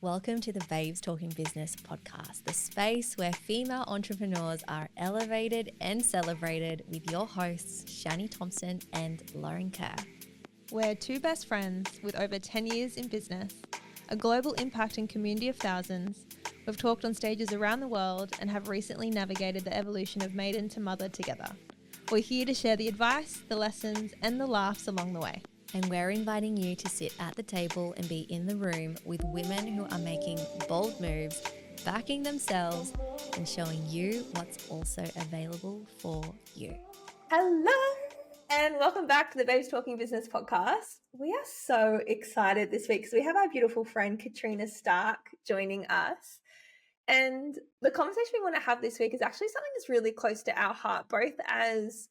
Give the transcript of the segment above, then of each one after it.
Welcome to the Babes Talking Business podcast, the space where female entrepreneurs are elevated and celebrated with your hosts, Shani Thompson and Lauren Kerr. We're two best friends with over 10 years in business, a global impact and community of thousands. We've talked on stages around the world and have recently navigated the evolution of maiden to mother together. We're here to share the advice, the lessons, and the laughs along the way. And we're inviting you to sit at the table and be in the room with women who are making bold moves, backing themselves, and showing you what's also available for you. Hello, and welcome back to the Babes Talking Business podcast. We are so excited this week because we have our beautiful friend Katrina Stark joining us. And the conversation we want to have this week is actually something that's really close to our heart, both as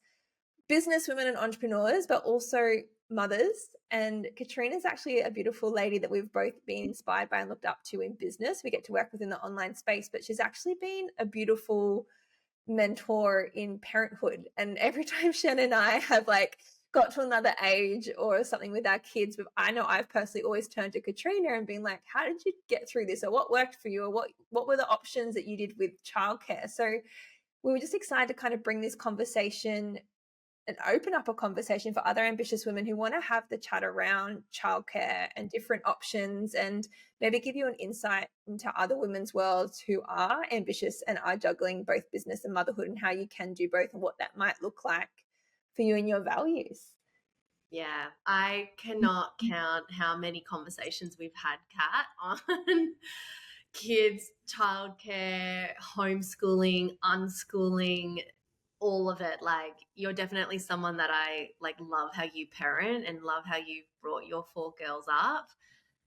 business women and entrepreneurs, but also mothers. And Katrina's actually a beautiful lady that we've both been inspired by and looked up to in business. We get to work within the online space, but she's actually been a beautiful mentor in parenthood. And every time Shannon and I have got to another age or something with our kids, I know I've personally always turned to Katrina and been like, how did you get through this? Or what worked for you? Or what were the options that you did with childcare? So we were just excited to kind of bring this conversation and open up a conversation for other ambitious women who want to have the chat around childcare and different options, and maybe give you an insight into other women's worlds who are ambitious and are juggling both business and motherhood, and how you can do both and what that might look like for you and your values. Yeah, I cannot count how many conversations we've had, Kat, on kids, childcare, homeschooling, unschooling, all of it. You're definitely someone that I love how you parent and love how you brought your 4 girls up.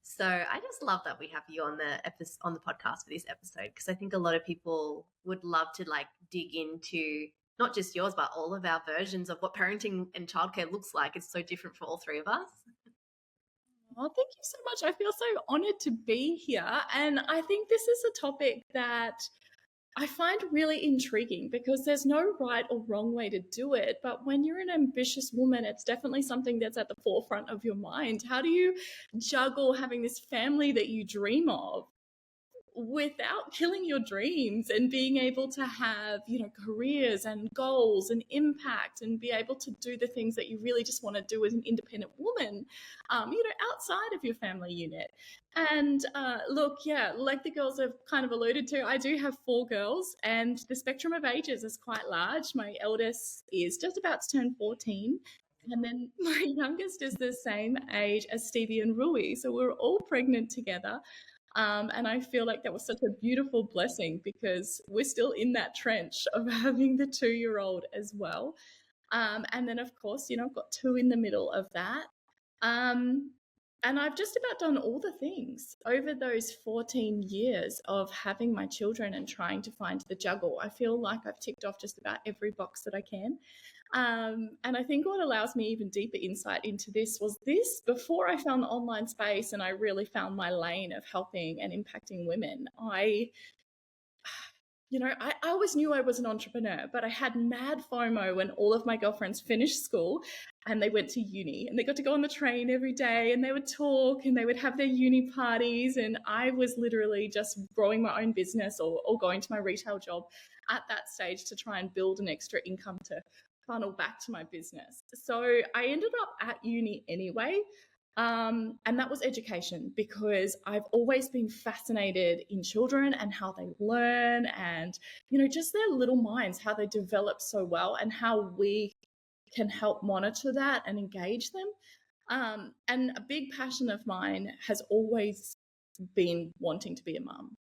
So I just love that we have you on the podcast for this episode, because I think a lot of people would love to dig into not just yours, but all of our versions of what parenting and childcare looks like. It's so different for all 3 of us. Oh, thank you so much. I feel so honored to be here. And I think this is a topic that I find really intriguing, because there's no right or wrong way to do it. But when you're an ambitious woman, it's definitely something that's at the forefront of your mind. How do you juggle having this family that you dream of without killing your dreams, and being able to have, careers and goals and impact, and be able to do the things that you really just want to do as an independent woman, outside of your family unit. And look, yeah, like the girls have kind of alluded to, I do have 4 girls, and the spectrum of ages is quite large. My eldest is just about to turn 14. And then my youngest is the same age as Stevie and Rui. So we're all pregnant together. And I feel like that was such a beautiful blessing, because we're still in that trench of having the 2-year-old as well. And then, of course, I've got 2 in the middle of that. And I've just about done all the things over those 14 years of having my children and trying to find the juggle. I feel like I've ticked off just about every box that I can. And I think what allows me even deeper insight into this was before I found the online space and I really found my lane of helping and impacting women. I always knew I was an entrepreneur, but I had mad FOMO when all of my girlfriends finished school and they went to uni, and they got to go on the train every day, and they would talk and they would have their uni parties. And I was literally just growing my own business or going to my retail job at that stage to try and build an extra income to funnel back to my business. So I ended up at uni anyway. And that was education, because I've always been fascinated in children and how they learn, and, just their little minds, how they develop so well, and how we can help monitor that and engage them. And a big passion of mine has always been wanting to be a mum.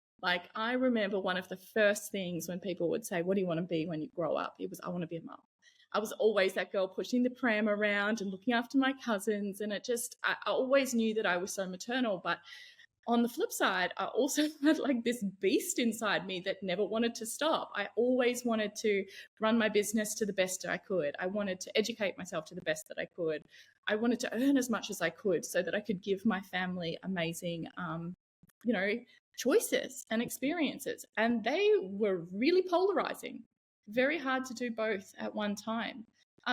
I remember one of the first things when people would say, what do you want to be when you grow up? It was, I want to be a mum. I was always that girl pushing the pram around and looking after my cousins. And I always knew that I was so maternal. But on the flip side, I also had this beast inside me that never wanted to stop. I always wanted to run my business to the best I could. I wanted to educate myself to the best that I could. I wanted to earn as much as I could so that I could give my family amazing, choices and experiences. And they were really polarizing. Very hard to do both at one time.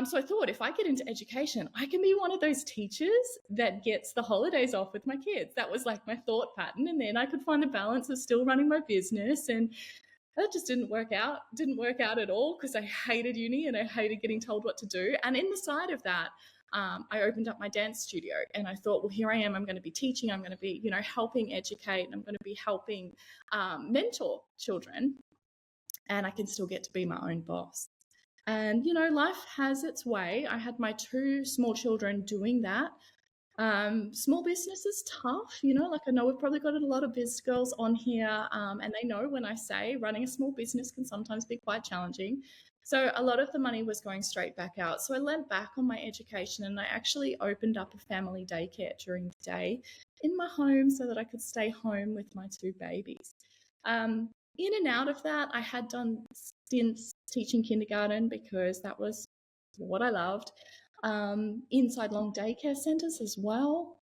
So I thought, if I get into education, I can be one of those teachers that gets the holidays off with my kids. That was like my thought pattern. And then I could find the balance of still running my business. And that just didn't work out. Didn't work out at all, because I hated uni and I hated getting told what to do. And in the side of that, I opened up my dance studio, and I thought, well, here I am. I'm going to be teaching. I'm going to be, helping educate, and I'm going to be helping mentor children. And I can still get to be my own boss. And, life has its way. I had my 2 small children doing that. Small business is tough, like I know we've probably got a lot of biz girls on here, and they know when I say running a small business can sometimes be quite challenging. So a lot of the money was going straight back out. So I lent back on my education, and I actually opened up a family daycare during the day in my home so that I could stay home with my 2 babies. In and out of that, I had done stints teaching kindergarten because that was what I loved. Inside long daycare centres as well.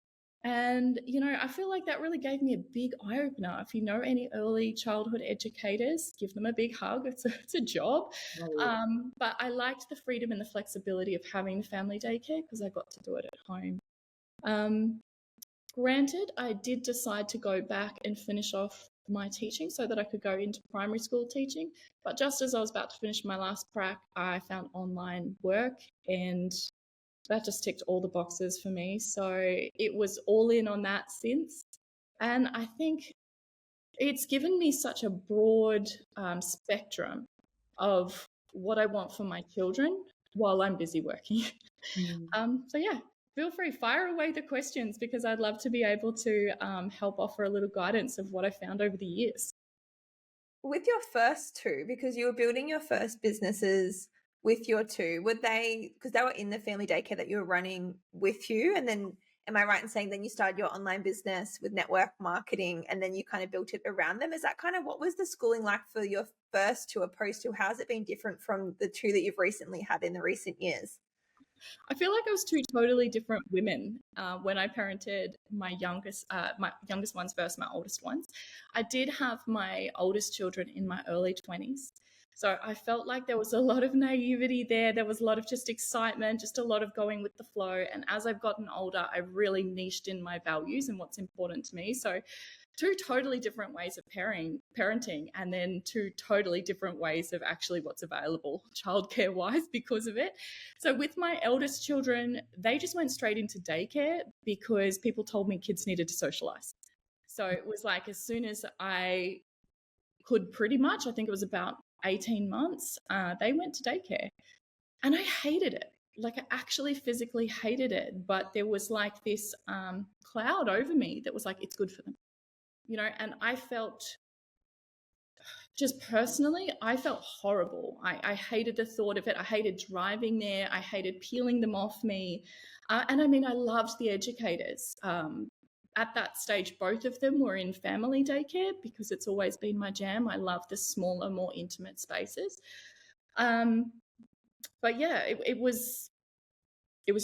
And, I feel like that really gave me a big eye-opener. If you know any early childhood educators, give them a big hug. It's a job. But I liked the freedom and the flexibility of having the family daycare because I got to do it at home. Granted, I did decide to go back and finish off my teaching so that I could go into primary school teaching. But just as I was about to finish my last prac, I found online work, and that just ticked all the boxes for me. So it was all in on that since. And I think it's given me such a broad spectrum of what I want for my children while I'm busy working. So yeah, feel free, fire away the questions, because I'd love to be able to help offer a little guidance of what I found over the years. With your first 2, because you were building your first businesses with your 2, were they, because they were in the family daycare that you were running with you, and then am I right in saying then you started your online business with network marketing and then you kind of built it around them? Is that kind of, what was the schooling like for your first 2 opposed to how's it been different from the 2 that you've recently had in the recent years? I feel like I was 2 totally different women when I parented my youngest ones versus my oldest ones. I did have my oldest children in my early 20s. So I felt like there was a lot of naivety there. There was a lot of just excitement, just a lot of going with the flow. And as I've gotten older, I've really niched in my values and what's important to me. So 2 totally different ways of parenting, and then 2 totally different ways of actually what's available childcare wise because of it. So with my eldest children, they just went straight into daycare because people told me kids needed to socialize. So it was like, as soon as I could, pretty much, I think it was about 18 months, they went to daycare. And I hated it. Like, I actually physically hated it. But there was like this cloud over me that was like, it's good for them. And I felt, just personally, I felt horrible. I hated the thought of it. I hated driving there. I hated peeling them off me. And I mean, I loved the educators. At that stage, both of them were in family daycare because it's always been my jam. I love the smaller, more intimate spaces. But yeah, it was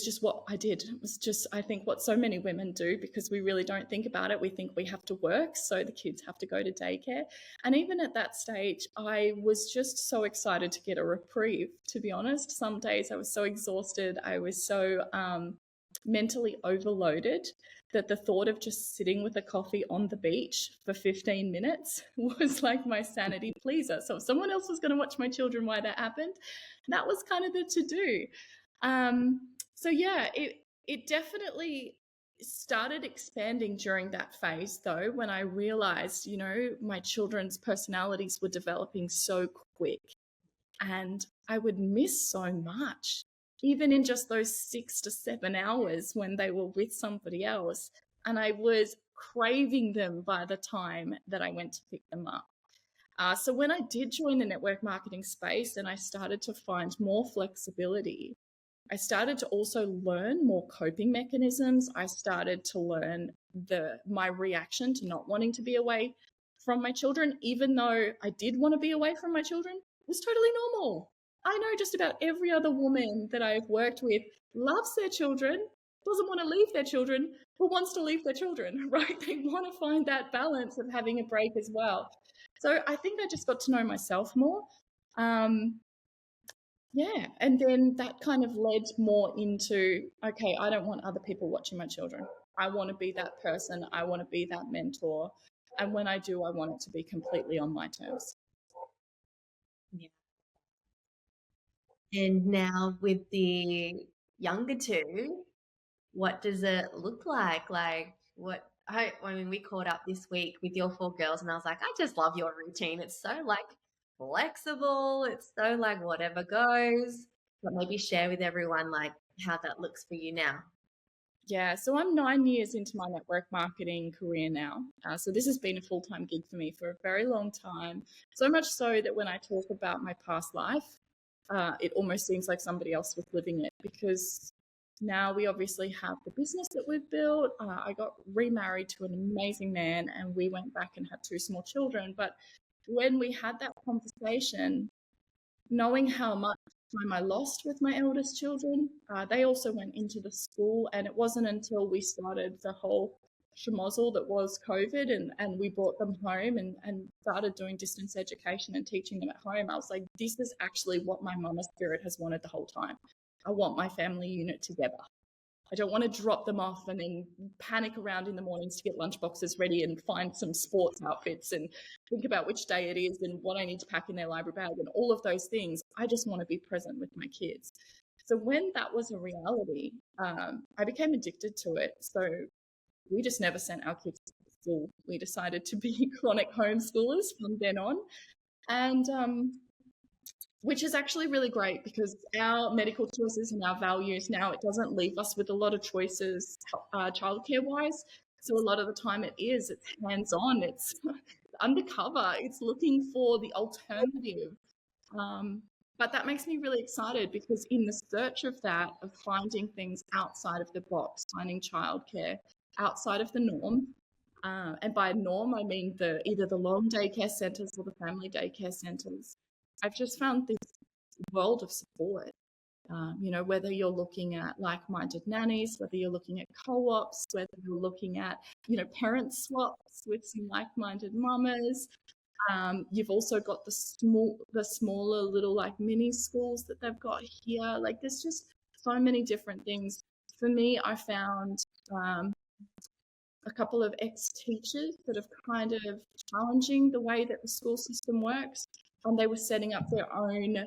just what I did. It was just, I think, what so many women do, because we really don't think about it. We think we have to work, so the kids have to go to daycare. And even at that stage, I was just so excited to get a reprieve, to be honest. Some days I was so exhausted. I was so mentally overloaded that the thought of just sitting with a coffee on the beach for 15 minutes was like my sanity pleaser. So if someone else was going to watch my children while that happened, that was kind of the to-do. So yeah, it definitely started expanding during that phase, though, when I realized, my children's personalities were developing so quick, and I would miss so much, even in just those 6 to 7 hours when they were with somebody else. And I was craving them by the time that I went to pick them up. So when I did join the network marketing space and I started to find more flexibility, I started to also learn more coping mechanisms. I started to learn my reaction to not wanting to be away from my children, even though I did want to be away from my children. It was totally normal. I know just about every other woman that I've worked with loves their children, doesn't want to leave their children, but wants to leave their children, right? They want to find that balance of having a break as well. So I think I just got to know myself more. Yeah. And then that kind of led more into, okay, I don't want other people watching my children. I want to be that person. I want to be that mentor. And when I do, I want it to be completely on my terms. Yeah. And now with the younger two, what does it look like? Like, I mean, we caught up this week with your four girls, and I was like, I just love your routine. It's so like flexible. It's so like whatever goes. But maybe share with everyone like how that looks for you now. Yeah, so I'm 9 years into my network marketing career now. So this has been a full-time gig for me for a very long time. So much so that when I talk about my past life, it almost seems like somebody else was living it, because now we obviously have the business that we've built. I got remarried to an amazing man, and we went back and had 2 small children. But when we had that conversation, knowing how much time I lost with my eldest children, they also went into the school, and it wasn't until we started the whole schmozzle that was COVID, and we brought them home and started doing distance education and teaching them at home. I was like, this is actually what my mama spirit has wanted the whole time. I want my family unit together. I don't want to drop them off and then panic around in the mornings to get lunchboxes ready and find some sports outfits and think about which day it is and what I need to pack in their library bag and all of those things. I just want to be present with my kids. So when that was a reality, I became addicted to it. So we just never sent our kids to school. We decided to be chronic homeschoolers from then on. And which is actually really great, because our medical choices and our values now, it doesn't leave us with a lot of choices childcare wise. So a lot of the time it's hands-on, it's undercover, it's looking for the alternative. But that makes me really excited, because in the search of that, of finding things outside of the box, finding childcare outside of the norm, and by norm, I mean either the long daycare centres or the family daycare centres, I've just found this world of support. Whether you're looking at like-minded nannies, whether you're looking at co-ops, whether you're looking at, parent swaps with some like-minded mamas. You've also got the smaller little like mini schools that they've got here. Like there's just so many different things. For me, I found a couple of ex-teachers that have kind of challenging the way that the school system works, and they were setting up their own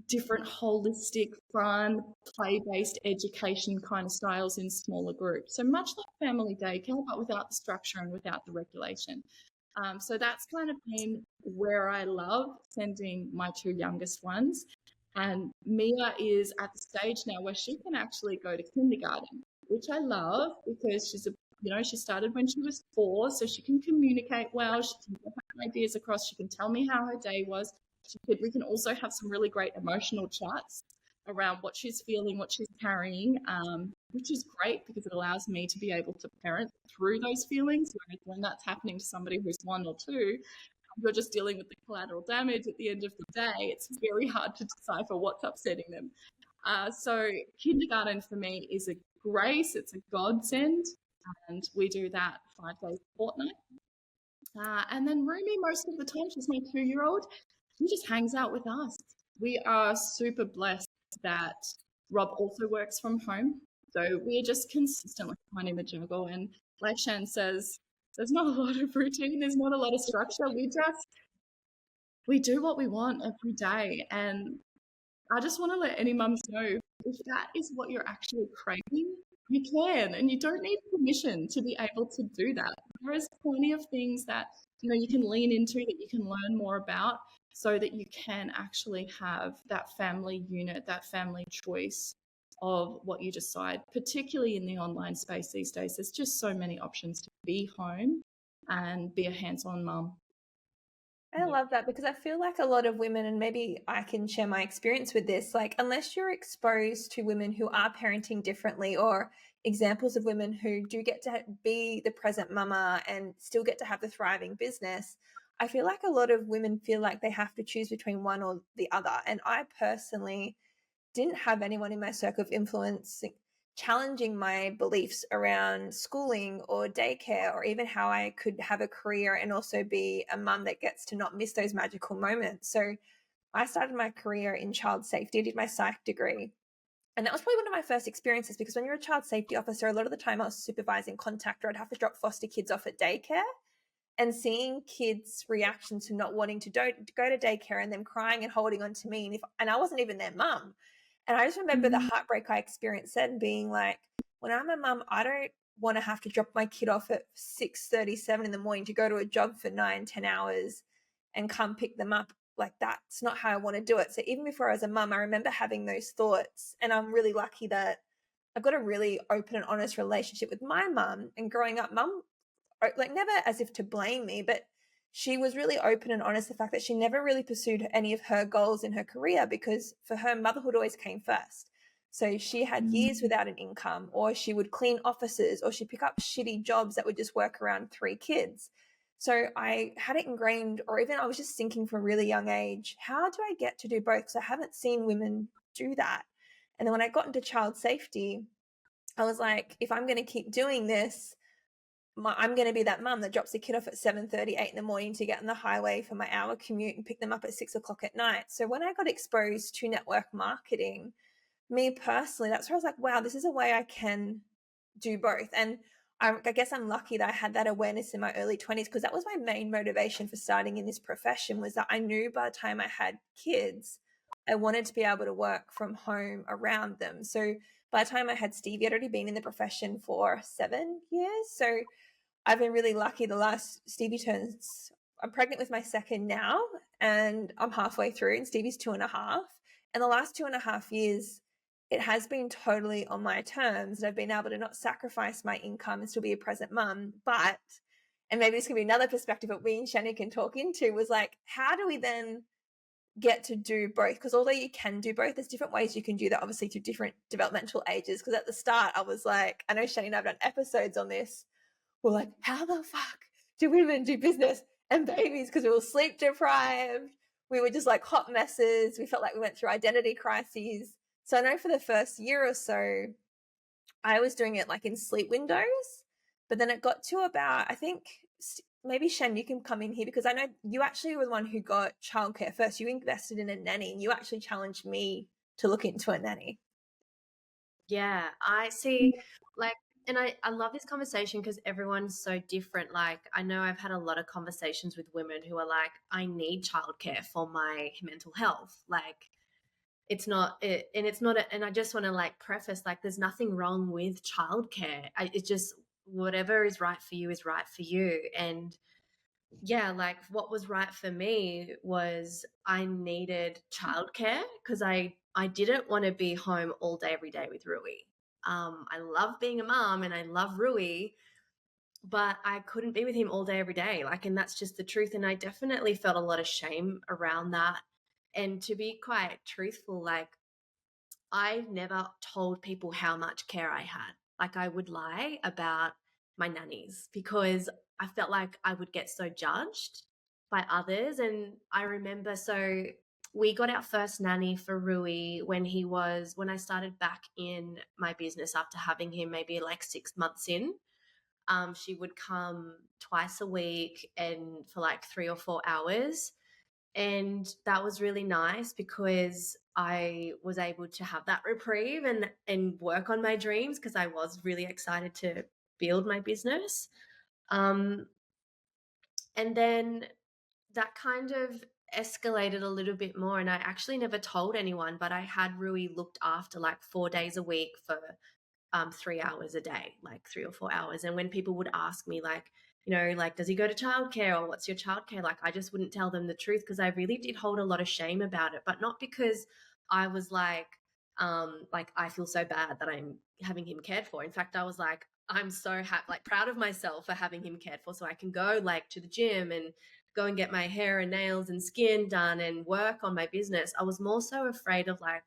different holistic, fun, play-based education kind of styles in smaller groups. So much like family daycare, but without the structure and without the regulation. So that's kind of been where I love sending my 2 youngest ones. And Mia is at the stage now where she can actually go to kindergarten, which I love, because she started when she was 4, so she can communicate well, she can get her ideas across, she can tell me how her day was. We can also have some really great emotional chats around what she's feeling, what she's carrying, which is great, because it allows me to be able to parent through those feelings. Whereas when that's happening to somebody who's 1 or 2, you're just dealing with the collateral damage at the end of the day. It's very hard to decipher what's upsetting them. So kindergarten for me is a grace, it's a godsend, and we do that 5 days a fortnight. And then Rumi, most of the time, she's my 2-year-old, she just hangs out with us. We are super blessed that Rob also works from home. So we're just consistently finding the juggle. And like Shan says, there's not a lot of routine, there's not a lot of structure. We do what we want every day. And I just want to let any mums know, if that is what you're actually craving, you can, and you don't need permission to be able to do that. There is plenty of things that you can lean into, that you can learn more about, so that you can actually have that family unit, that family choice of what you decide, particularly in the online space these days. There's just so many options to be home and be a hands-on mum. I love that, because I feel like a lot of women, and maybe I can share my experience with this, like unless you're exposed to women who are parenting differently, or examples of women who do get to be the present mama and still get to have the thriving business, I feel like a lot of women feel like they have to choose between one or the other. And I personally didn't have anyone in my circle of influence challenging my beliefs around schooling or daycare, or even how I could have a career and also be a mum that gets to not miss those magical moments. So I started my career in child safety. I did my psych degree. And that was probably one of my first experiences, because when you're a child safety officer, a lot of the time I was supervising contact, or I'd have to drop foster kids off at daycare, and seeing kids' reaction to not wanting to go to daycare and them crying and holding on to me. And I wasn't even their mum. And I just remember the heartbreak I experienced then, being like, when I'm a mum, I don't want to have to drop my kid off at 6:37 in the morning to go to a job for 9-10 hours and come pick them up. Like, that's not how I want to do it. So even before I was a mum, I remember having those thoughts. And I'm really lucky that I've got a really open and honest relationship with my mum. And growing up, mum, like, never as if to blame me, but she was really open and honest, the fact that she never really pursued any of her goals in her career, because for her, motherhood always came first. So she had years without an income, or she would clean offices, or she'd pick up shitty jobs that would just work around 3 kids. So I had it ingrained, or even I was just thinking from a really young age, how do I get to do both? Because I haven't seen women do that. And then when I got into child safety, I was like, if I'm going to keep doing this, I'm going to be that mum that drops a kid off at 7:30, 8 in the morning to get on the highway for my hour commute and pick them up at 6 o'clock at night. So when I got exposed to network marketing, me personally, that's where I was like, wow, this is a way I can do both. And I guess I'm lucky that I had that awareness in my early 20s, because that was my main motivation for starting in this profession, was that I knew by the time I had kids, I wanted to be able to work from home around them. So by the time I had Stevie, I'd already been in the profession for 7 years. So I've been really lucky. Stevie turns, I'm pregnant with my second now, and I'm halfway through, and Stevie's 2.5. And the last 2.5 years, it has been totally on my terms, and I've been able to not sacrifice my income and still be a present mum. But, and maybe this can be another perspective that we and Shani can talk into, was like, how do we then get to do both? Because although you can do both, there's different ways you can do that, obviously through different developmental ages. Because at the start, I was like, I know Shani and I've done episodes on this, we're like, how the fuck do women do business and babies? Because we were sleep deprived. We were just like hot messes. We felt like we went through identity crises. So I know for the first year or so, I was doing it like in sleep windows. But then it got to about, I think, maybe Shen, you can come in here, because I know you actually were the one who got childcare first. You invested in a nanny, and you actually challenged me to look into a nanny. Yeah, I see. Like, and I love this conversation because everyone's so different. Like, I know I've had a lot of conversations with women who are like, I need childcare for my mental health. Like, it's not it, and it's not and I just want to like preface, like, there's nothing wrong with childcare. It's just whatever is right for you is right for you. And yeah, like, what was right for me was I needed childcare because I didn't want to be home all day every day with Rui. I love being a mom and I love Rui, but I couldn't be with him all day every day. Like, and that's just the truth. And I definitely felt a lot of shame around that. And to be quite truthful, like, I never told people how much care I had. Like, I would lie about my nannies because I felt like I would get so judged by others. And I remember, so we got our first nanny for Rui when I started back in my business after having him maybe like 6 months in. She would come twice a week and for like 3 or 4 hours. And that was really nice because I was able to have that reprieve and work on my dreams, because I was really excited to build my business. And then that kind of escalated a little bit more, and I actually never told anyone, but I had Rui looked after like 4 days a week for 3 hours a day, like 3 or 4 hours. And when people would ask me, like, like, does he go to childcare or what's your childcare like? I just wouldn't tell them the truth because I really did hold a lot of shame about it, but not because I was like, I feel so bad that I'm having him cared for. In fact, I was like, I'm so proud of myself for having him cared for, so I can go like to the gym and go and get my hair and nails and skin done and work on my business. I was more so afraid of like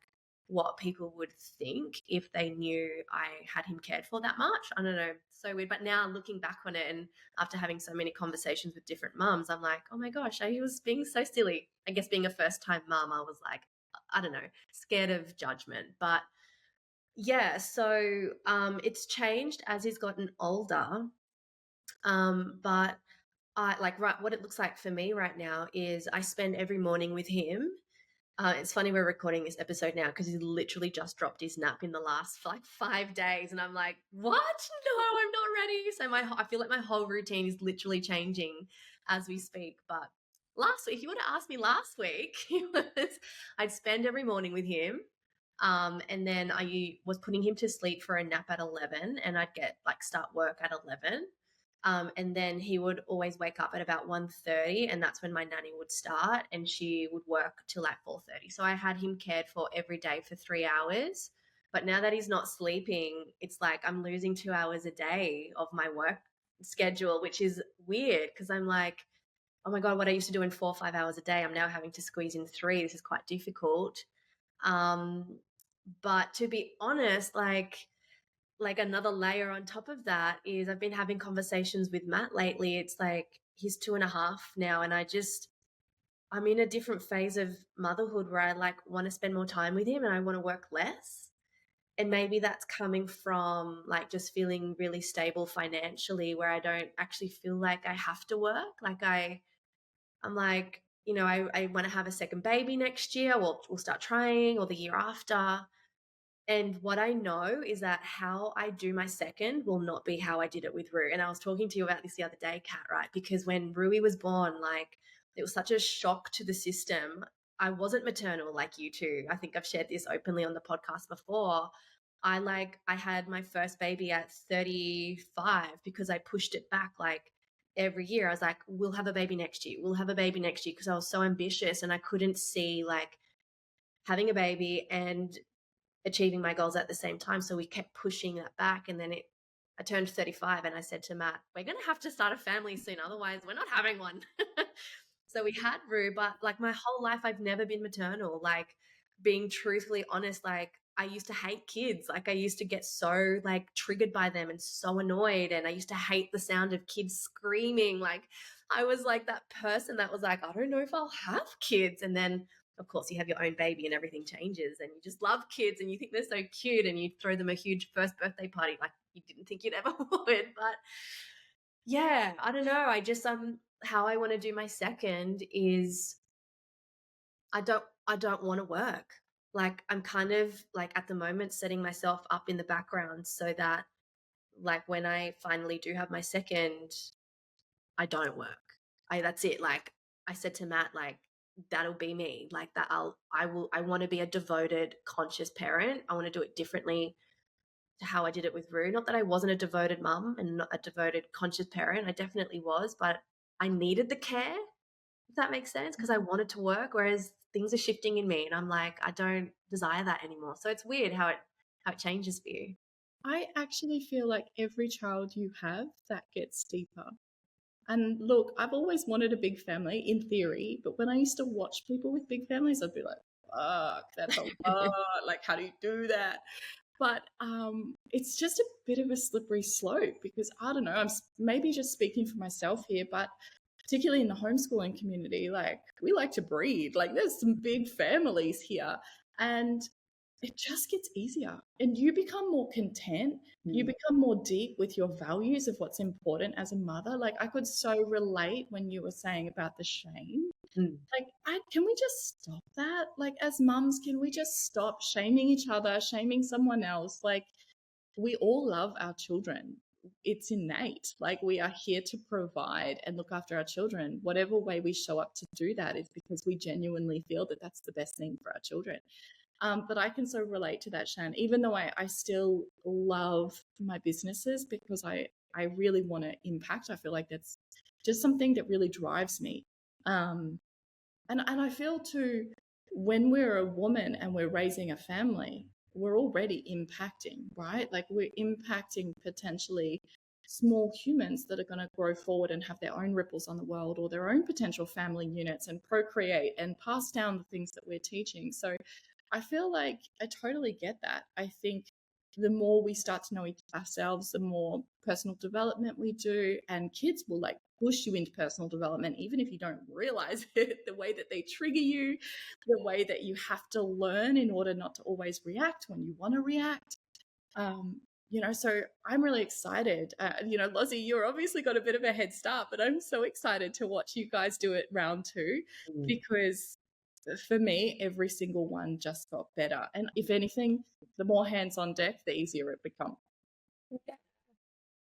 what people would think if they knew I had him cared for that much. I don't know, so weird. But now looking back on it, and after having so many conversations with different mums, I'm like, oh my gosh, I was being so silly. I guess being a first-time mum, I was like, I don't know, scared of judgment. But yeah, so it's changed as he's gotten older. But I like, right, what it looks like for me right now is I spend every morning with him. It's funny we're recording this episode now because he's literally just dropped his nap in the last like 5 days, and I'm like, what? No, I'm not ready. So I feel like my whole routine is literally changing as we speak. But last week, if you would have asked me last week, I'd spend every morning with him. And then I was putting him to sleep for a nap at 11, and I'd start work at 11. And then he would always wake up at about 1:30, and that's when my nanny would start, and she would work till like 4:30. So I had him cared for every day for 3 hours. But now that he's not sleeping, it's like I'm losing 2 hours a day of my work schedule, which is weird because I'm like, oh my God, what I used to do in 4 or 5 hours a day, I'm now having to squeeze in 3. This is quite difficult. But to be honest, like another layer on top of that is I've been having conversations with Matt lately. It's like he's 2.5 now, and I'm in a different phase of motherhood where I like want to spend more time with him and I want to work less. And maybe that's coming from like just feeling really stable financially, where I don't actually feel like I have to work. I'm like, I want to have a second baby next year. We'll start trying, or the year after. And what I know is that how I do my second will not be how I did it with Rue. And I was talking to you about this the other day, Kat, right? Because when Rui was born, like it was such a shock to the system. I wasn't maternal like you two. I think I've shared this openly on the podcast before. I had my first baby at 35 because I pushed it back like every year. I was like, we'll have a baby next year. We'll have a baby next year, because I was so ambitious and I couldn't see like having a baby and achieving my goals at the same time. So we kept pushing that back. And then I turned 35 and I said to Matt, we're going to have to start a family soon. Otherwise we're not having one. So we had Rue, but like my whole life, I've never been maternal. Like being truthfully honest, like I used to hate kids. Like I used to get so like triggered by them and so annoyed. And I used to hate the sound of kids screaming. Like I was like that person that was like, I don't know if I'll have kids. And then of course you have your own baby and everything changes and you just love kids and you think they're so cute and you throw them a huge first birthday party like you didn't think you'd ever would. But yeah, I don't know. I just how I want to do my second is I don't want to work. Like I'm kind of like at the moment setting myself up in the background so that like when I finally do have my second, I don't work. That's it. Like I said to Matt, like that'll be me. Like that I want to be a devoted, conscious parent. I want to do it differently to how I did it with Rue. Not that I wasn't a devoted mum and not a devoted, conscious parent. I definitely was, but I needed the care, if that makes sense, because I wanted to work, whereas things are shifting in me and I'm like, I don't desire that anymore. So it's weird how it changes for you. I actually feel like every child you have, that gets deeper. And look, I've always wanted a big family in theory, but when I used to watch people with big families, I'd be like, fuck, that's a lot. Like, how do you do that? But it's just a bit of a slippery slope because I don't know, I'm maybe just speaking for myself here, but particularly in the homeschooling community, like we like to breed, like there's some big families here and it just gets easier and you become more content. You become more deep with your values of what's important as a mother. Like I could so relate when you were saying about the shame. Like, can we just stop that? Like, as mums, can we just stop shaming each other, shaming someone else? Like, we all love our children. It's innate. Like, we are here to provide and look after our children. Whatever way we show up to do that is because we genuinely feel that that's the best thing for our children. But I can so relate to that, Shan, even though I still love my businesses because I really want to impact. I feel like that's just something that really drives me. And I feel too, when we're a woman and we're raising a family, we're already impacting, right? Like we're impacting potentially small humans that are going to grow forward and have their own ripples on the world or their own potential family units and procreate and pass down the things that we're teaching. So I feel like I totally get that. I think the more we start to know ourselves, the more personal development we do, and kids will like push you into personal development, even if you don't realize it, the way that they trigger you, the way that you have to learn in order not to always react when you want to react. So I'm really excited. Lozzie, you're obviously got a bit of a head start, but I'm so excited to watch you guys do it round 2 because for me, every single one just got better. And if anything, the more hands on deck, the easier it becomes. Yeah.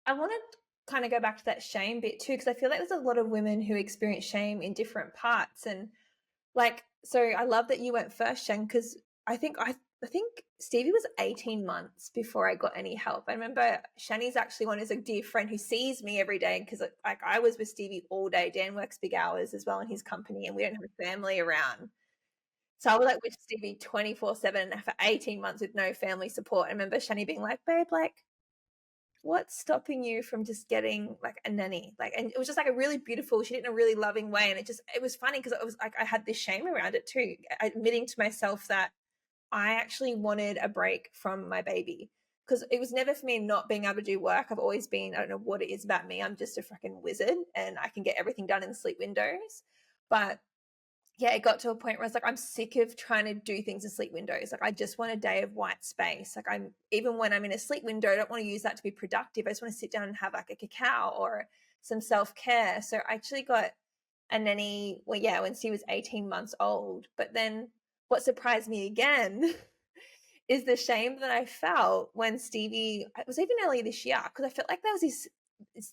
I want to kind of go back to that shame bit too, because I feel like there's a lot of women who experience shame in different parts. And like, so I love that you went first, Shen, because I think Stevie was 18 months before I got any help. I remember Shani's actually one is a dear friend who sees me every day, because like I was with Stevie all day. Dan works big hours as well in his company, and we don't have a family around. So I was like with Stevie 24/7 for 18 months with no family support. I remember Shani being like, babe, like, what's stopping you from just getting like a nanny? Like, and it was just like a really beautiful, she did it in a really loving way. And it was funny because it was like, I had this shame around it too, admitting to myself that I actually wanted a break from my baby, because it was never for me not being able to do work. I've always been, I don't know what it is about me, I'm just a freaking wizard and I can get everything done in sleep windows. But yeah, it got to a point where I was like, I'm sick of trying to do things in sleep windows. Like, I just want a day of white space. Like, even when I'm in a sleep window, I don't want to use that to be productive. I just want to sit down and have like a cacao or some self-care. So I actually got a nanny, well, yeah, when she was 18 months old. But then what surprised me again is the shame that I felt when Stevie, it was even earlier this year, because I felt like there was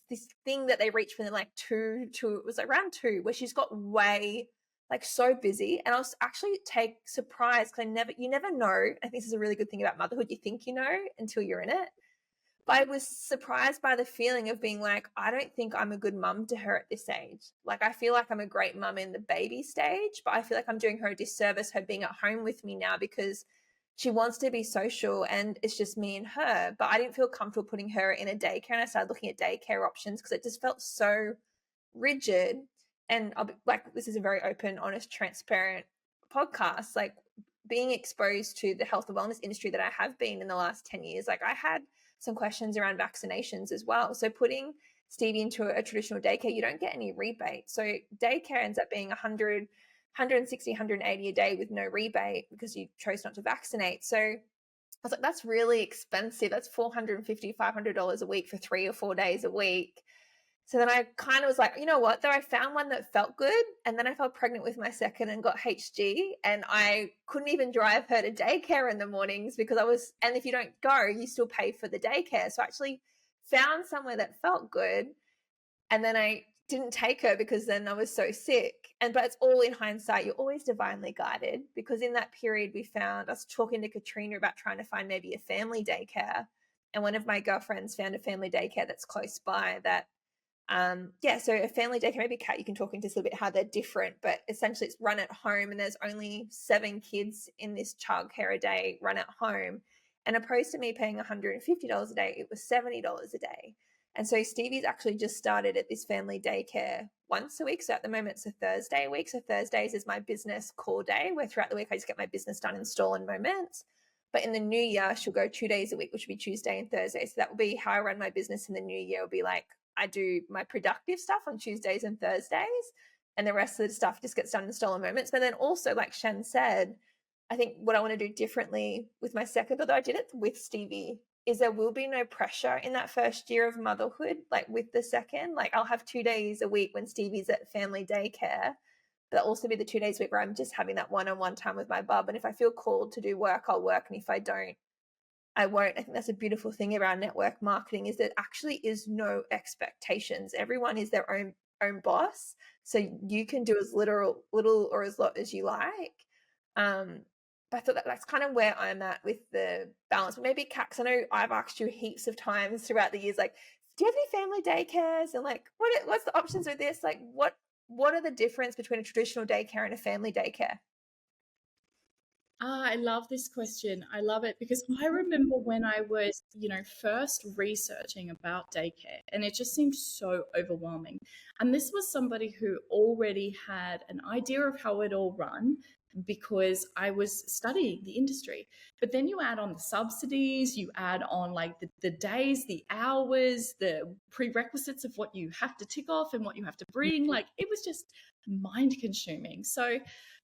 this thing that they reached when they're like it was around 2, where she's got way like so busy. And I was actually surprised, because you never know. I think this is a really good thing about motherhood. You think you know until you're in it. But I was surprised by the feeling of being like, I don't think I'm a good mum to her at this age. Like, I feel like I'm a great mum in the baby stage, but I feel like I'm doing her a disservice, her being at home with me now, because she wants to be social and it's just me and her. But I didn't feel comfortable putting her in a daycare, and I started looking at daycare options because it just felt so rigid. And I'll be like, this is a very open, honest, transparent podcast. Like, being exposed to the health and wellness industry that I have been in the last 10 years, like I had some questions around vaccinations as well. So putting Stevie into a traditional daycare, you don't get any rebate. So daycare ends up being 100, 160, 180 a day with no rebate because you chose not to vaccinate. So I was like, that's really expensive. That's $450, $500 a week for 3 or 4 days a week. So then I kind of was like, you know what, though, I found one that felt good. And then I fell pregnant with my second and got HG, and I couldn't even drive her to daycare in the mornings because and if you don't go, you still pay for the daycare. So I actually found somewhere that felt good. And then I didn't take her because then I was so sick. But it's all in hindsight. You're always divinely guided, because in that period I was talking to Katrina about trying to find maybe a family daycare. And one of my girlfriends found a family daycare that's close by that, so a family daycare, maybe Kat, you can talk into a little bit how they're different, but essentially it's run at home, and there's only 7 kids in this childcare a day run at home. And opposed to me paying $150 a day, it was $70 a day. And so Stevie's actually just started at this family daycare once a week. So at the moment it's a Thursday a week. So Thursdays is my business core day, where throughout the week I just get my business done in stall and moments. But in the new year, she'll go 2 days a week, which will be Tuesday and Thursday. So that will be how I run my business in the new year. It'll be like, I do my productive stuff on Tuesdays and Thursdays, and the rest of the stuff just gets done in stolen moments. But then also, like Shen said, I think what I want to do differently with my second, although I did it with Stevie, is there will be no pressure in that first year of motherhood. Like with the second, like I'll have 2 days a week when Stevie's at family daycare, but that'll also be the 2 days a week where I'm just having that one-on-one time with my bub. And if I feel called to do work, I'll work. And if I don't, I won't. I think that's a beautiful thing around network marketing, is that actually is no expectations. Everyone is their own boss. So you can do as little or as lot as you like. But I thought that's kind of where I'm at with the balance. But maybe Kat, 'cause I know I've asked you heaps of times throughout the years, like, do you have any family daycares? And like, what's the options with this? Like, what are the difference between a traditional daycare and a family daycare? I love this question. I love it because I remember when I was, first researching about daycare, and it just seemed so overwhelming. And this was somebody who already had an idea of how it all run because I was studying the industry. But then you add on the subsidies, you add on like the days, the hours, the prerequisites of what you have to tick off and what you have to bring. Like, it was just mind consuming. So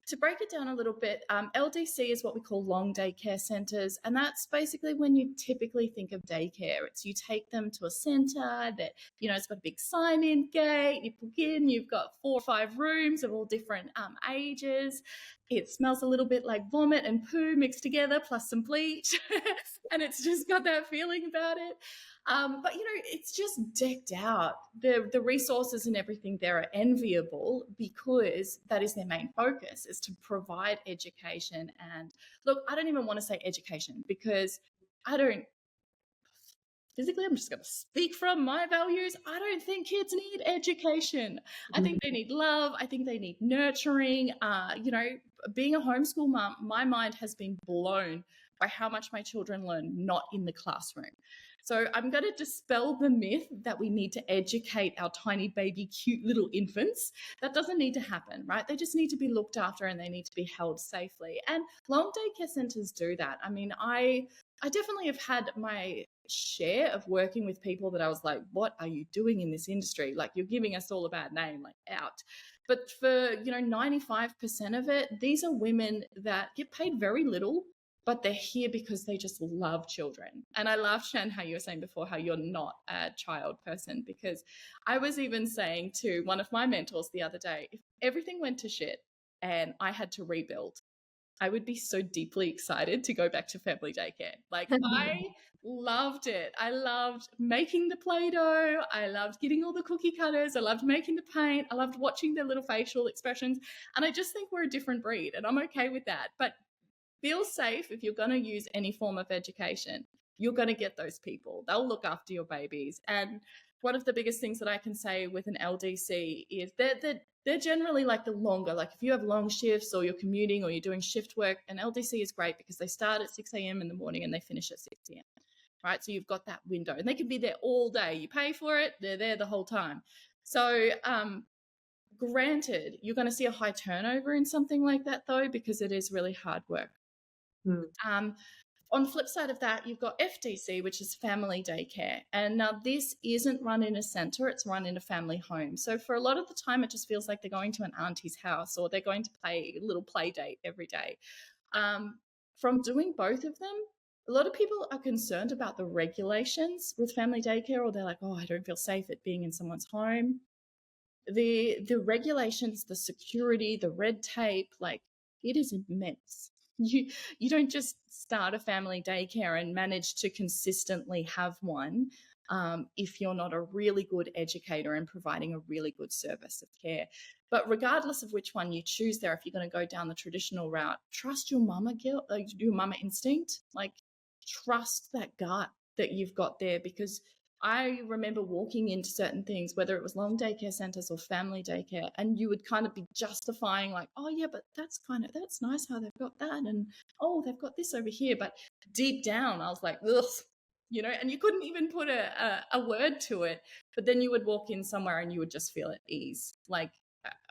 to break it down a little bit, LDC is what we call long daycare centres, and that's basically when you typically think of daycare. It's you take them to a centre that, it's got a big sign-in gate, you book in, you've got 4 or 5 rooms of all different ages. it smells a little bit like vomit and poo mixed together plus some bleach. And it's just got that feeling about it. But, it's just decked out. The resources and everything there are enviable because that is their main focus, is to provide education. And look, I don't even want to say education because I don't, physically, I'm just going to speak from my values. I don't think kids need education. I think they need love. I think they need nurturing. Being a homeschool mom, my mind has been blown by how much my children learn not in the classroom. So I'm going to dispel the myth that we need to educate our tiny baby, cute little infants. That doesn't need to happen, right? They just need to be looked after and they need to be held safely. And long daycare centers do that. I mean, I definitely have had my share of working with people that I was like, what are you doing in this industry? Like, you're giving us all a bad name, like, out. But for, 95% of it, these are women that get paid very little, but they're here because they just love children. And I love, Shan, how you were saying before, how you're not a child person, because I was even saying to one of my mentors the other day, if everything went to shit and I had to rebuild, I would be so deeply excited to go back to family daycare. Like, I loved it. I loved making the Play-Doh. I loved getting all the cookie cutters. I loved making the paint. I loved watching their little facial expressions. And I just think we're a different breed, and I'm okay with that. But feel safe if you're going to use any form of education. You're going to get those people. They'll look after your babies. And one of the biggest things that I can say with an LDC is they're generally like the longer, like if you have long shifts or you're commuting or you're doing shift work, an LDC is great because they start at 6 a.m. in the morning and they finish at 6 p.m. Right? So you've got that window and they can be there all day. You pay for it, they're there the whole time. So granted, you're going to see a high turnover in something like that though, because it is really hard work. On the flip side of that, you've got FDC, which is family daycare. And now this isn't run in a center, it's run in a family home. So for a lot of the time, it just feels like they're going to an auntie's house or they're going to play a little play date every day. From doing both of them, a lot of people are concerned about the regulations with family daycare, or they're like, oh, I don't feel safe at being in someone's home. The regulations, the security, the red tape, like, it is immense. You don't just start a family daycare and manage to consistently have one if you're not a really good educator and providing a really good service of care. But regardless of which one you choose there, if you're going to go down the traditional route, trust your mama instinct. Like, trust that gut that you've got there, because I remember walking into certain things, whether it was long daycare centers or family daycare, and you would kind of be justifying like, oh yeah, but that's nice how they've got that. And oh, they've got this over here. But deep down, I was like, ugh, and you couldn't even put a word to it. But then you would walk in somewhere and you would just feel at ease. Like,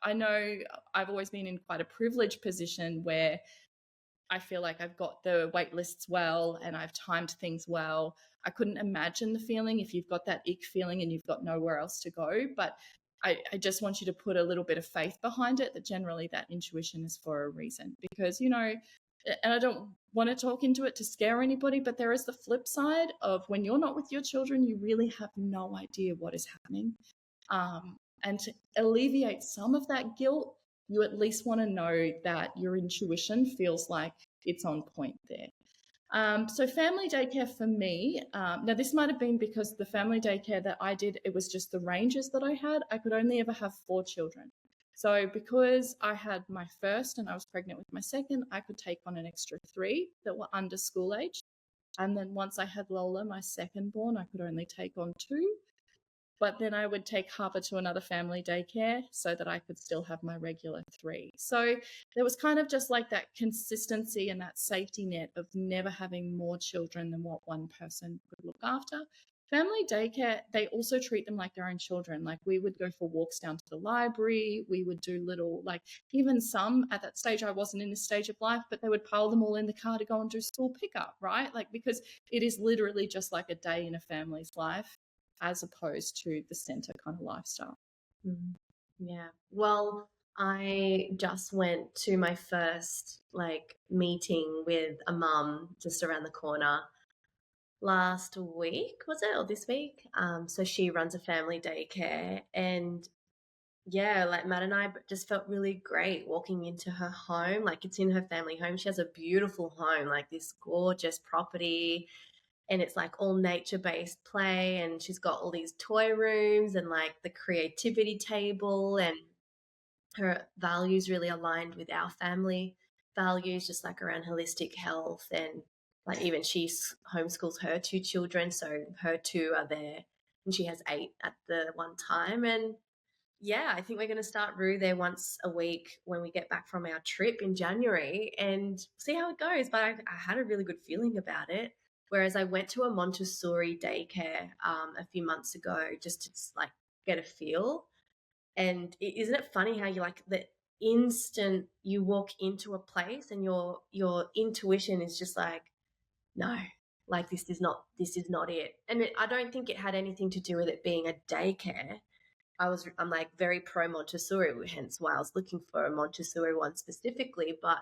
I know I've always been in quite a privileged position where I feel like I've got the wait lists well and I've timed things well. I couldn't imagine the feeling if you've got that ick feeling and you've got nowhere else to go. But I just want you to put a little bit of faith behind it, that generally that intuition is for a reason. Because, and I don't want to talk into it to scare anybody, but there is the flip side of when you're not with your children, you really have no idea what is happening. And to alleviate some of that guilt, you at least want to know that your intuition feels like it's on point there. So family daycare for me, now this might have been because the family daycare that I did, it was just the ranges that I had. I could only ever have 4 children. So because I had my first and I was pregnant with my second, I could take on an extra 3 that were under school age. And then once I had Lola, my second born, I could only take on 2. But then I would take Harper to another family daycare so that I could still have my regular 3. So there was kind of just like that consistency and that safety net of never having more children than what one person could look after. Family daycare, they also treat them like their own children. Like, we would go for walks down to the library. We would do little, like, even some at that stage, I wasn't in this stage of life, but they would pile them all in the car to go and do school pickup, right? Like, because it is literally just like a day in a family's life, as opposed to the center kind of lifestyle. Yeah. Well, I just went to my first meeting with a mum just around the corner last week, was it, or this week? So she runs a family daycare, and yeah, like Matt and I just felt really great walking into her home. Like it's in her family home. She has a beautiful home, like this gorgeous property, and it's like all nature based play. And she's got all these toy rooms and like the creativity table, and her values really aligned with our family values, just like around holistic health. And like even she homeschools her two children, so her two are there, and she has 8 at the one time. And yeah, I think we're going to start Rue there once a week when we get back from our trip in January and see how it goes. But I had a really good feeling about it. Whereas I went to a Montessori daycare a few months ago just to like get a feel. And isn't it funny how you like the instant you walk into a place and your intuition is just like, no, like this is not it. And I don't think it had anything to do with it being a daycare. I'm like very pro Montessori, hence why I was looking for a Montessori one specifically. But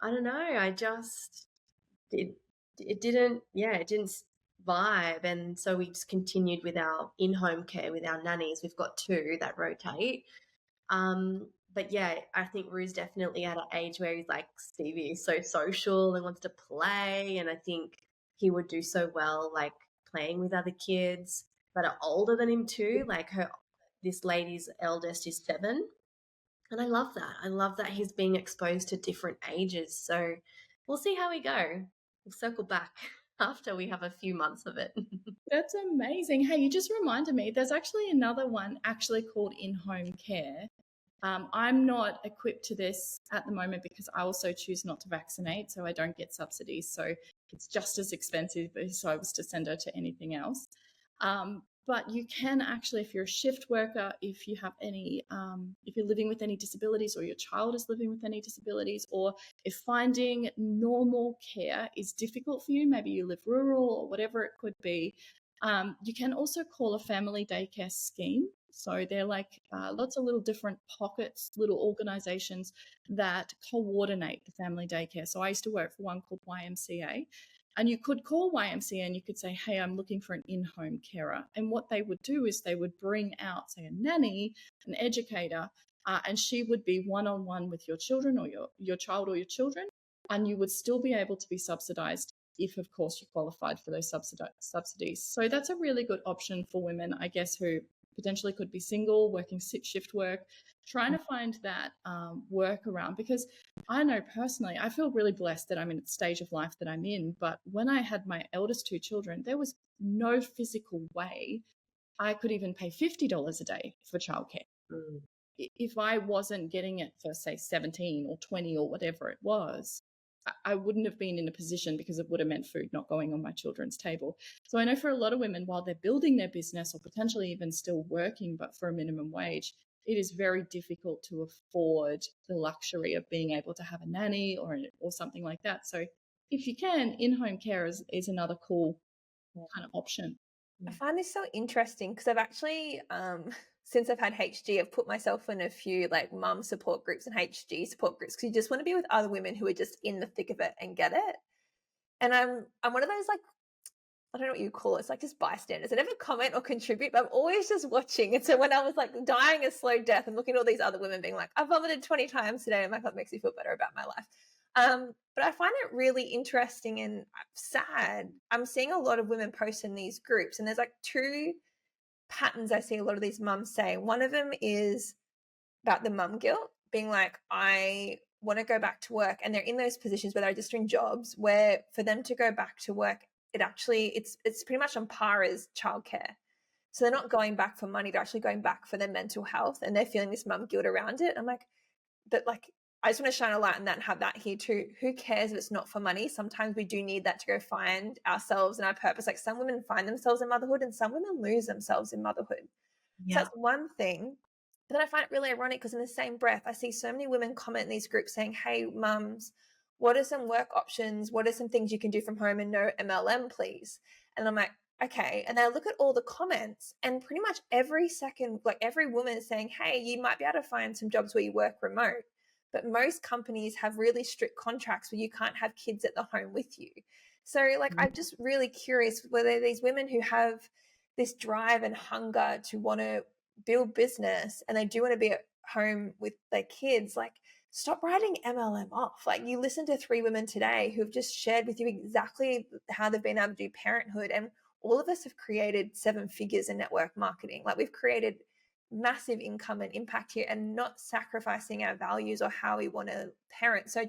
I don't know, I just it didn't vibe. And so we just continued with our in-home care with our nannies. We've got 2 that rotate. But yeah, I think Rue's definitely at an age where he's like, Stevie is so social and wants to play, and I think he would do so well like playing with other kids that are older than him too. Like this lady's eldest is 7, and I love that. I love that he's being exposed to different ages. So we'll see how we go. We'll circle back after we have a few months of it. That's amazing. Hey, you just reminded me, there's actually another one actually called in-home care. I'm not equipped to this at the moment because I also choose not to vaccinate, so I don't get subsidies. So it's just as expensive if I was to send her to anything else. But you can actually, if you're a shift worker, if you have any, if you're living with any disabilities, or your child is living with any disabilities, or if finding normal care is difficult for you, maybe you live rural or whatever it could be, you can also call a family daycare scheme. So they're like lots of little different pockets, little organizations that coordinate the family daycare. So I used to work for one called YMCA, and you could call YMCA and you could say, hey, I'm looking for an in-home carer. And what they would do is they would bring out, say, a nanny, an educator, and she would be one-on-one with your children or your child or your children, and you would still be able to be subsidized if, of course, you qualified for those subsidies. So that's a really good option for women, I guess, who potentially could be single, working shift work, trying to find that work around. Because I know personally, I feel really blessed that I'm in the stage of life that I'm in. But when I had my eldest 2 children, there was no physical way I could even pay $50 a day for childcare. Mm. If I wasn't getting it for, say, 17 or 20 or whatever it was, I wouldn't have been in a position, because it would have meant food not going on my children's table. So I know for a lot of women, while they're building their business or potentially even still working, but for a minimum wage, it is very difficult to afford the luxury of being able to have a nanny or something like that. So if you can, in-home care is another cool kind of option. I find this so interesting because I've actually, since I've had HG, I've put myself in a few like mum support groups and HG support groups because you just want to be with other women who are just in the thick of it and get it. And I'm one of those, like, I don't know what you call it. It's like just bystanders. I never comment or contribute, but I'm always just watching. And so when I was like dying a slow death and looking at all these other women being like, I vomited 20 times today, I'm like, that makes me feel better about my life. But I find it really interesting and sad. I'm seeing a lot of women post in these groups, and there's like 2 patterns I see a lot of these mums say. One of them is about the mum guilt, being like, I want to go back to work, and they're in those positions where they're just doing jobs where for them to go back to work, it's pretty much on par as childcare. So they're not going back for money, they're actually going back for their mental health, and they're feeling this mum guilt around it. I'm like, but like, I just want to shine a light on that and have that here too. Who cares if it's not for money? Sometimes we do need that to go find ourselves and our purpose. Like some women find themselves in motherhood and some women lose themselves in motherhood. Yeah. So that's one thing. But then I find it really ironic because in the same breath, I see so many women comment in these groups saying, hey, mums, what are some work options? What are some things you can do from home and no MLM, please? And I'm like, okay. And then I look at all the comments and pretty much every second, like every woman is saying, hey, you might be able to find some jobs where you work remote. But most companies have really strict contracts where you can't have kids at the home with you. So like, I'm just really curious whether these women who have this drive and hunger to want to build business and they do want to be at home with their kids, like, stop writing MLM off. Like, you listen to 3 women today who've just shared with you exactly how they've been able to do parenthood, and all of us have created 7 figures in network marketing. Like, we've created massive income and impact here and not sacrificing our values or how we want to parent. So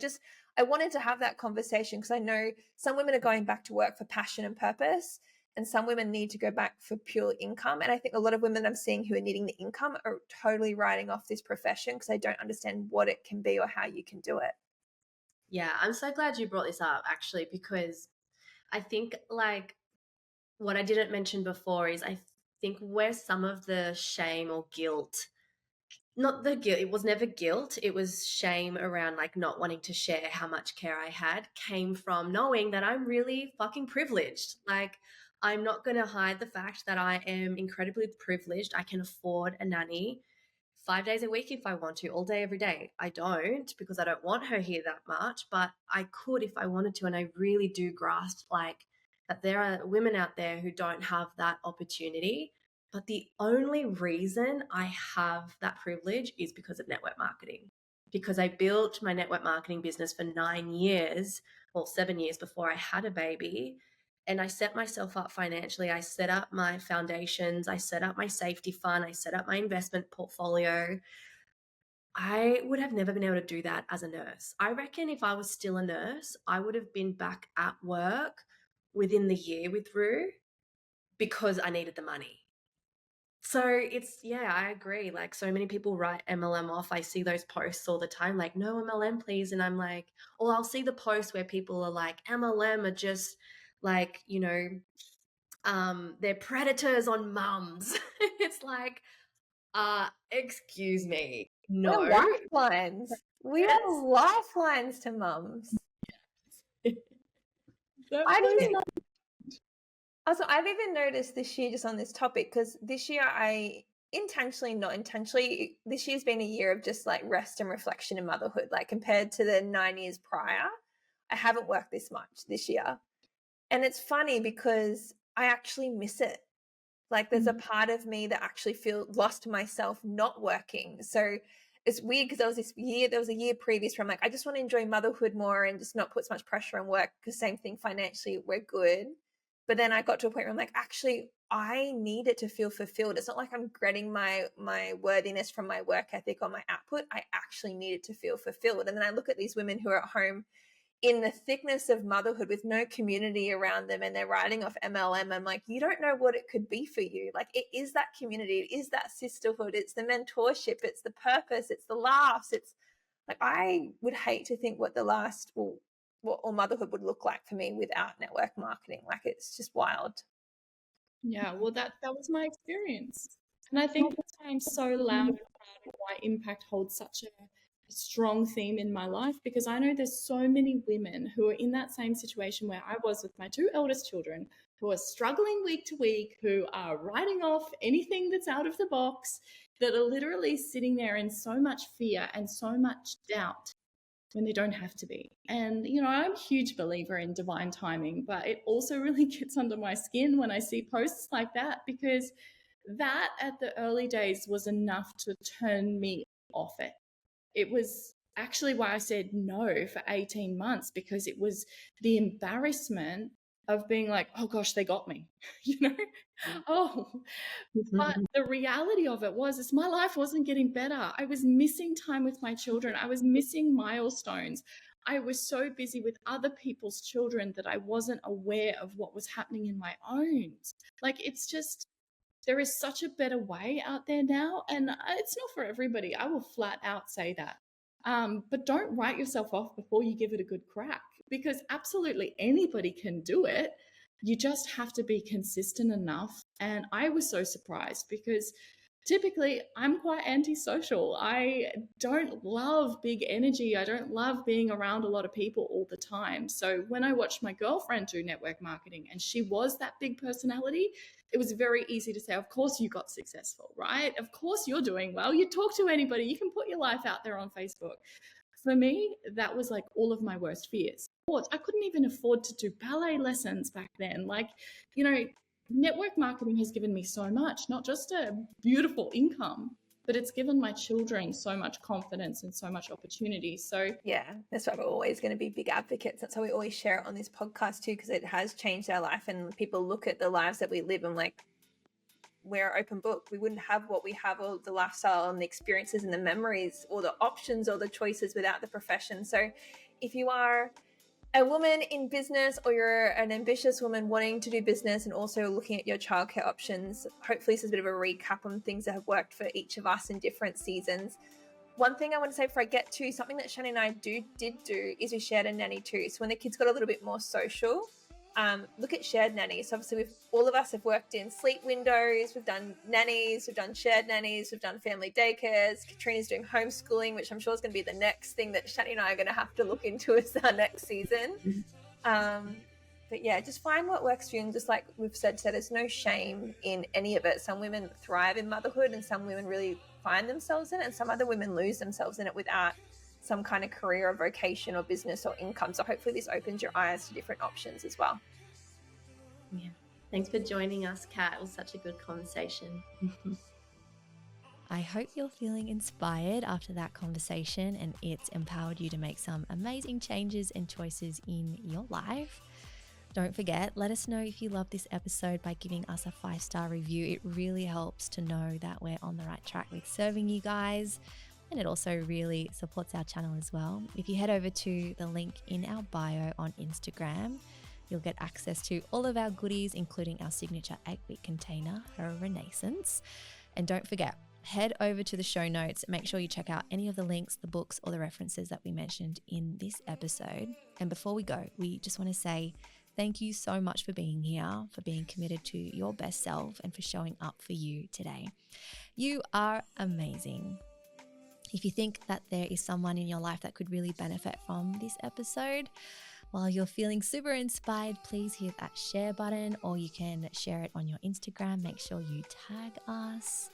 I wanted to have that conversation because I know some women are going back to work for passion and purpose, and some women need to go back for pure income. And I think a lot of women I'm seeing who are needing the income are totally writing off this profession because they don't understand what it can be or how you can do it. Yeah, I'm so glad you brought this up, actually, because I think, like, what I didn't mention before is I think where some of the shame or guilt, not the guilt, it was never guilt, it was shame around like not wanting to share how much care I had, came from knowing that I'm really fucking privileged. Like, I'm not going to hide the fact that I am incredibly privileged. I can afford a nanny 5 days a week if I want to, all day, every day. I don't, because I don't want her here that much, but I could if I wanted to. And I really do grasp, like, that there are women out there who don't have that opportunity. But the only reason I have that privilege is because of network marketing. Because I built my network marketing business for 9 years, or 7 years before I had a baby. And I set myself up financially. I set up my foundations. I set up my safety fund. I set up my investment portfolio. I would have never been able to do that as a nurse. I reckon if I was still a nurse, I would have been back at work within the year with Rue because I needed the money. So it's, yeah, I agree. Like, so many people write MLM off. I see those posts all the time, like, no MLM, please. And I'm like, or I'll see the posts where people are like, MLM are just like, they're predators on mums. It's like, excuse me. No. We're lifelines. We Yes. are lifelines to mums. Definitely. Also, I've even noticed this year, just on this topic, because this year I intentionally, not intentionally, this year's been a year of just like rest and reflection in motherhood. Like, compared to the 9 years prior, I haven't worked this much this year. And it's funny because I actually miss it. Like, there's a part of me that actually lost myself not working. So it's weird because there was a year previous where I'm like, I just want to enjoy motherhood more and just not put so much pressure on work, because same thing, financially, we're good. But then I got to a point where I'm like, actually, I need it to feel fulfilled. It's not like I'm getting my worthiness from my work ethic or my output. I actually need it to feel fulfilled. And then I look at these women who are at home in the thickness of motherhood with no community around them, and they're writing off MLM. I'm like, you don't know what it could be for you. Like, it is that community, it is that sisterhood, it's the mentorship, it's the purpose, it's the laughs. It's like, I would hate to think what or motherhood would look like for me without network marketing. Like, it's just wild. Yeah, well, that was my experience. And I think that's why I'm so loud and proud of why impact holds such a strong theme in my life, because I know there's so many women who are in that same situation where I was with my 2 eldest children, who are struggling week to week, who are writing off anything that's out of the box, that are literally sitting there in so much fear and so much doubt when they don't have to be. And, I'm a huge believer in divine timing, but it also really gets under my skin when I see posts like that, because that at the early days was enough to turn me off it. It was actually why I said no for 18 months, because it was the embarrassment of being like, oh gosh, they got me, oh, but the reality of it is my life wasn't getting better. I was missing time with my children. I was missing milestones. I was so busy with other people's children that I wasn't aware of what was happening in my own. Like, it's just, there is such a better way out there now, and it's not for everybody. I will flat out say that. But don't write yourself off before you give it a good crack, because absolutely anybody can do it. You just have to be consistent enough. And I was so surprised because typically I'm quite antisocial. I don't love big energy. I don't love being around a lot of people all the time. So when I watched my girlfriend do network marketing and she was that big personality, it was very easy to say, of course you got successful, right? Of course you're doing well. You talk to anybody. You can put your life out there on Facebook. For me, that was like all of my worst fears. I couldn't even afford to do ballet lessons back then. Like, network marketing has given me so much, not just a beautiful income, but it's given my children so much confidence and so much opportunity. So yeah, that's why we're always going to be big advocates. That's why we always share it on this podcast too, because it has changed our life, and people look at the lives that we live and like, we're an open book. We wouldn't have what we have, or the lifestyle and the experiences and the memories or the options or the choices without the profession. So if you are a woman in business, or you're an ambitious woman wanting to do business and also looking at your childcare options, hopefully this is a bit of a recap on things that have worked for each of us in different seasons. One thing I want to say before I get to something that Shannon and I did do is we shared a nanny too. So when the kids got a little bit more social, look at shared nannies. So obviously all of us have worked in sleep windows, we've done nannies, we've done shared nannies, we've done family daycares. Katrina's doing homeschooling, which I'm sure is going to be the next thing that Shannon and I are going to have to look into as our next season. But yeah, just find what works for you. And just like we've said today, there's no shame in any of it. Some women thrive in motherhood and some women really find themselves in it, and some other women lose themselves in it without some kind of career or vocation or business or income. So hopefully this opens your eyes to different options as well. Yeah. Thanks for joining us, Kat. It was such a good conversation. I hope you're feeling inspired after that conversation and it's empowered you to make some amazing changes and choices in your life. Don't forget, let us know if you love this episode by giving us a 5-star review. It really helps to know that we're on the right track with serving you guys. And it also really supports our channel as well. If you head over to the link in our bio on Instagram, you'll get access to all of our goodies, including our signature 8-week container, Her Renaissance. And don't forget, head over to the show notes. Make sure you check out any of the links, the books, or the references that we mentioned in this episode. And before we go, we just want to say thank you so much for being here, for being committed to your best self, and for showing up for you today. You are amazing. If you think that there is someone in your life that could really benefit from this episode, while you're feeling super inspired, please hit that share button, or you can share it on your Instagram. Make sure you tag us.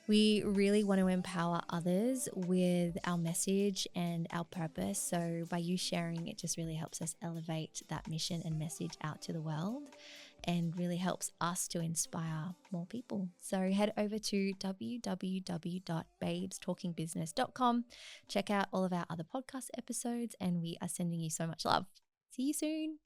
We really want to empower others with our message and our purpose. So by you sharing, it just really helps us elevate that mission and message out to the world, and really helps us to inspire more people. So head over to www.babestalkingbusiness.com. Check out all of our other podcast episodes, and we are sending you so much love. See you soon.